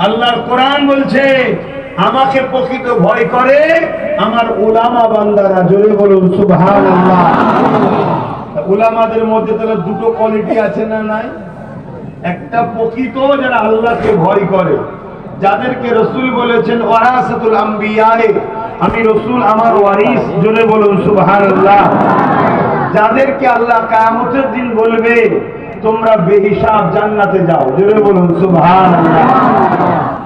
আল্লাহর কোরআন বলছে আমাকে প্রকৃত ভয় করে আমার উলামা বান্দারা। জোরে বলুন সুবহানাল্লাহ। উলামাদের মধ্যে তাহলে দুটো কোয়ালিটি আছে না নাই? একটা প্রকৃত যারা আল্লাহকে ভয় করে, যাদেরকে রাসূল বলেছেন ওয়ারাসাতুল আম্বিয়া, আমি রাসূল আমার ওয়ারিস। জোরে বলুন সুবহানাল্লাহ। যাদেরকে আল্লাহ কিয়ামতের দিন বলবে তোমরা বেহিসাব জান্নাতে যাও। জোরে বলুন সুবহানাল্লাহ।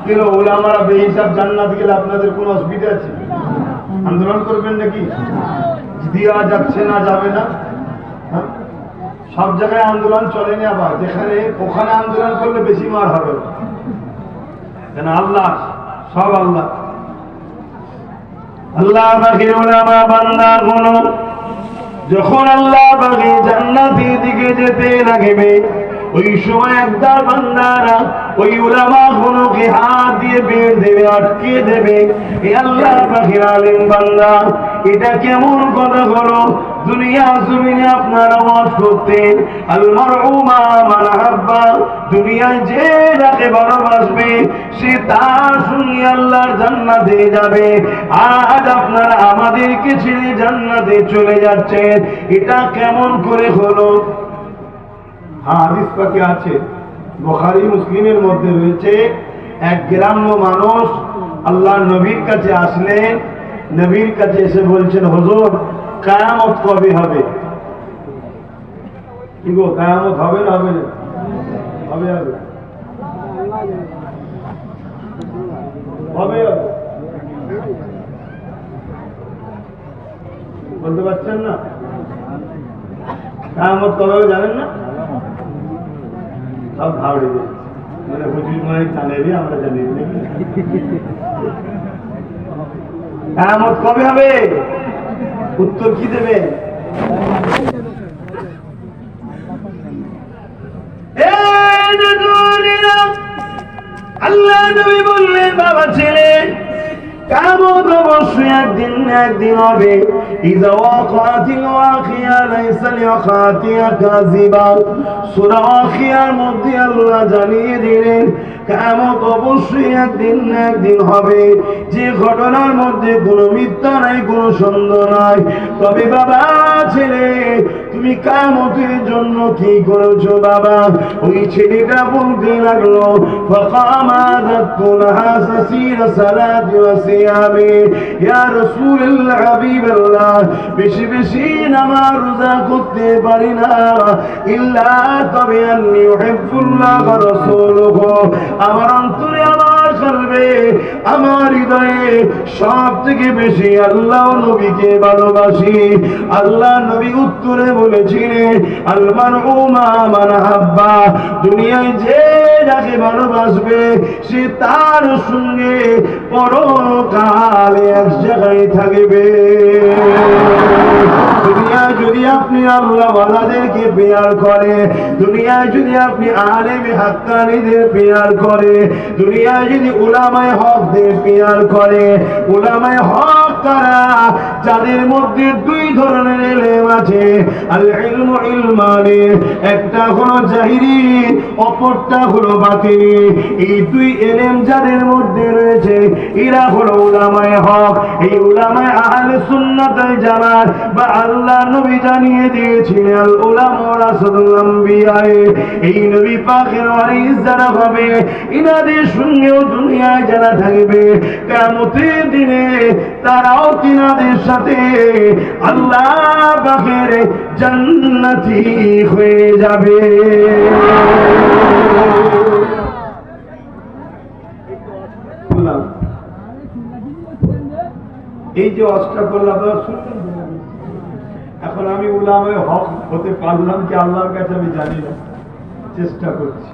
কেন উলামারা বেহিসাব জান্নাতে গেলে আপনাদের কোনো অসুবিধা আছে? আন্দোলন করবেন নাকি? দেওয়া যাচ্ছে না, যাবে না? সব জায়গায় আন্দোলন চলেনি, আবার যেখানে ওখানে আন্দোলন করলে বেশি মার হবে। কেন আল্লাহ সব আল্লাহ। আল্লাহ বাকি উলামা বান্দা গুলো যখন আল্লাহ বাকি জান্নাতের দিকে যেতে লাগবে, ওই সময় একদল বান্দারা ওই উলামা গুলোকে হাত দিয়ে বের দেবে, আটকে দেবে। এ আল্লাহ পাখির আলিম বান্দা, এটা কেমন কথা হলো? দুনিয়া জমিনে আপনারা ওয়াজ করতেন আল মারউ মা মান হাব্বা, দুনিয়ায় যে যাকে ভালোবাসবে সে তার সঙ্গে আল্লাহর জান্নাতে যাবে। আজ আপনারা আমাদেরকে ছেড়ে জান্নাতে চলে যাচ্ছেন, এটা কেমন করে হলো? হাদিস পাকে আছে, বুখারী মুসলিমের মধ্যে রয়েছে, এক গ্রাম্য মানুষ আল্লাহর নবীর কাছে আসলেন। নবীর কাছে এসে বলছেন, হুজুর কিয়ামত কবে হবে? কি গো, কিয়ামত হবে না হবে না? হবে হবে হবে হবে বলতে পারছেন না? কিয়ামত কবে হবে জানেন না? সব ভাবড়ে যাচ্ছে, মানে হুজুর মানে জানেনি, আমরা জানি নাকি? কিয়ামত কবে হবে? উত্তর কি দেবে? আল্লাহ নবী বললেন, বাবা ছেলে, কিয়ামত অবশ্যই একদিন একদিন হবে। ইযা ওয়াকাতিল ওয়াকিয়া লাইসা লিওয়াকাতিহা কাযিবা, সূরা ওয়াকিয়ার মধ্যে আল্লাহ জানিয়ে দিলেন কিয়ামত অবশ্যই একদিন একদিন হবে, যে ঘটনার মধ্যে কোনো মিথ্যা নাই, কোনো সন্দেহ নাই। তবে বাবা ছেলে, তুমি কিয়ামতের জন্য কি করেছো বাবা? ওই ছেলেটা বলতে লাগলো, ফাকামা দাতুলহা সাসিরা সালাতি ওয়া সিয়ামি, ইয়া রাসূলুল্লাহ হাবিবাল্লাহ, বেশি বেশি নামাজ রোজা করতে পারি না, ইল্লা তবে আন্নী উহিব্বুল্লাহ ওয়া রাসূলুহু, আমার অন্তরে, আমার কলবে, আমার হৃদয়ে সব থেকে বেশি আল্লাহ নবীকে ভালোবাসি। আল্লাহ নবী উত্তরে বলেছিলেন, আল মারউ মা মান হাব্বা, দুনিয়ায় যে যাকে ভালোবাসবে সে তার সঙ্গে পরকালে এক জায়গায় থাকবে। দুনিয়ায় যদি আপনি আল্লাহ ওয়ালাদেরকে পেয়ার করে, দুনিয়ায় যদি আপনি আলেমে হাক্কানীদের পেয়ার করে, দুনিয়ায় যদি উলামায়ে হকদের পেয়ার করে, উলামায়ে হক কারা? যাদের মধ্যে দুই ধরনের ইলম আছে, আল ইলমু ইলমানি, একটা হলো জাহিরি, অপরটা হলো বাতিনি। এই দুই ইলম যাদের মধ্যে রয়েছে এরা হলো উলামায়ে হক। এই উলামায়ে আহলে সুন্নাত ওয়াল জামাত বা আল্লাহ নবী জানিয়ে দিয়েছিলেন আল উলামা ওয়ারাসাতুল আম্বিয়া, এই নবী পাকের ওয়ারিস যারা হবে ইনাদের সঙ্গেও দুনিয়ায় যারা থাকবে কিয়ামতের দিনে তারাও তিনাদের সাথে আল্লাহ পাকের জান্নাতি হয়ে যাবে। এই যে অস্ত্র করলাম শুনলেন, এখন আমি উলামায়ে হক হতে পারলাম কি আল্লাহর কাছে আমি জানি না, চেষ্টা করছি।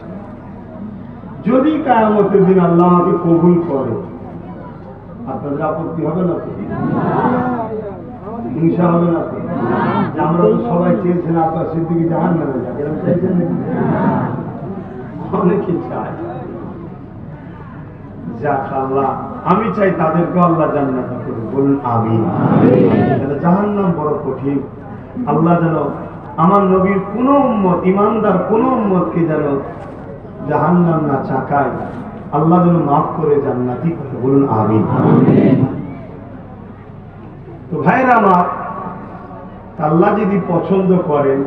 যদি কিয়ামতের দিন আল্লাহ আমাকে কবুল করে, আপনাদের আপত্তি হবে না তো? হিংসা হবে না তো? যে আমরা তো সবাই চেয়েছেন আপনার সিদ্দিকী জাহান্নামে যাবে, এরকম চাইছেন নাকি? অনেকে চায়। যাক আল্লাহ, আমি চাই তাদেরকে আল্লাহ জান্নাত করুন, বলুন আমিন। জাহান্নাম বড় কঠিন। আল্লাহ যেন আমার নবীর কোন উম্মত, ইমানদার কোন উম্মতকে যেন জাহান্নাম না চাকায়। আল্লাহ যেন মাফ করে জান্নাতি করে, বলুন আমিন। তো ভাইরা আমার, আল্লাহ যদি পছন্দ করেন,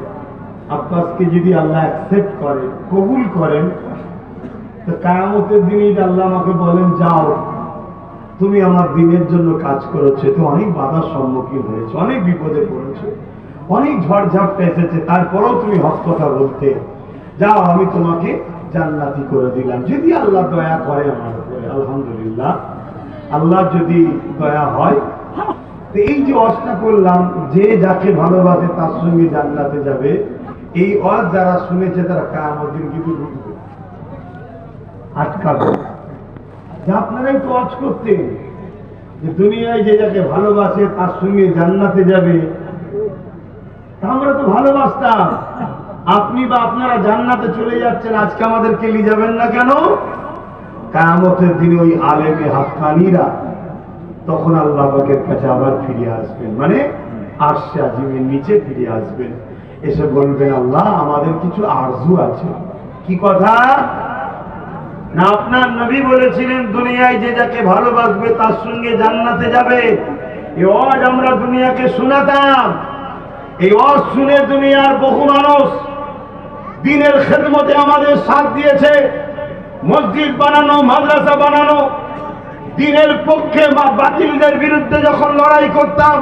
আব্বাসকে যদি আল্লাহ অ্যাকসেপ্ট করেন, কবুল করেন, তো কিয়ামতের দিনে আল্লাহ আমাকে বলেন, যাও তুমি আমার দিনের জন্য কাজ করেছো, তো অনেক বাধার সম্মুখীন হয়েছে, অনেক বিপদে পড়েছো, অনেক ঝড়ঝাপটা এসেছে, তারপরেও তুমি হক কথা বলতে, যাও আমি তোমাকে জান্নাতি করে দিলাম। যদি আল্লাহ দয়া করে আমার উপরে, আলহামদুলিল্লাহ, আল্লাহ যদি দয়া হয়, তো এই যে ওয়াজটা করলাম, যে যাকে ভালোবাসে তার সঙ্গে জান্নাতে যাবে, এই ওয়াজ যারা শুনেছে তারা কিয়ামতের দিন কিন্তু বুঝবে, আটকাবে। যে আপনারাই তো ওয়াজ করতেন যে দুনিয়ায় যে যাকে ভালোবাসে তার সঙ্গে জান্নাতে যাবে, আমরা তো ভালোবাসতাম। আপনি বা আপনারা জান্নাতে চলে যাচ্ছেন, আজকে আমাদেরকে নিয়ে যাবেন না কেন? কিয়ামতের দিনে ওই আলেমে হাক্কানীরা তখন আল্লাহ পাকের কাছে আবার ফিরে আসবেন, মানে আরশে আজিমের নিচে ফিরে আসবেন, এসে বলবেন, আল্লাহ আমাদের কিছু আরজু আছে। কি কথা না? আপনার নবী বলেছিলেন দুনিয়ায় যে যাকে ভালোবাসবে তার সঙ্গে জান্নাতে যাবে। এই ওয়াজ আমরা দুনিয়াকে শোনাতাম, এই ওয়াজ শুনে দুনিয়ার বহু মানুষ দ্বীনের খেদমতে আমাদের সাথ দিয়েছে। মসজিদ বানানো, মাদ্রাসা বানানো, দ্বীনের পক্ষে বা বাতিলদের বিরুদ্ধে যখন লড়াই করতাম,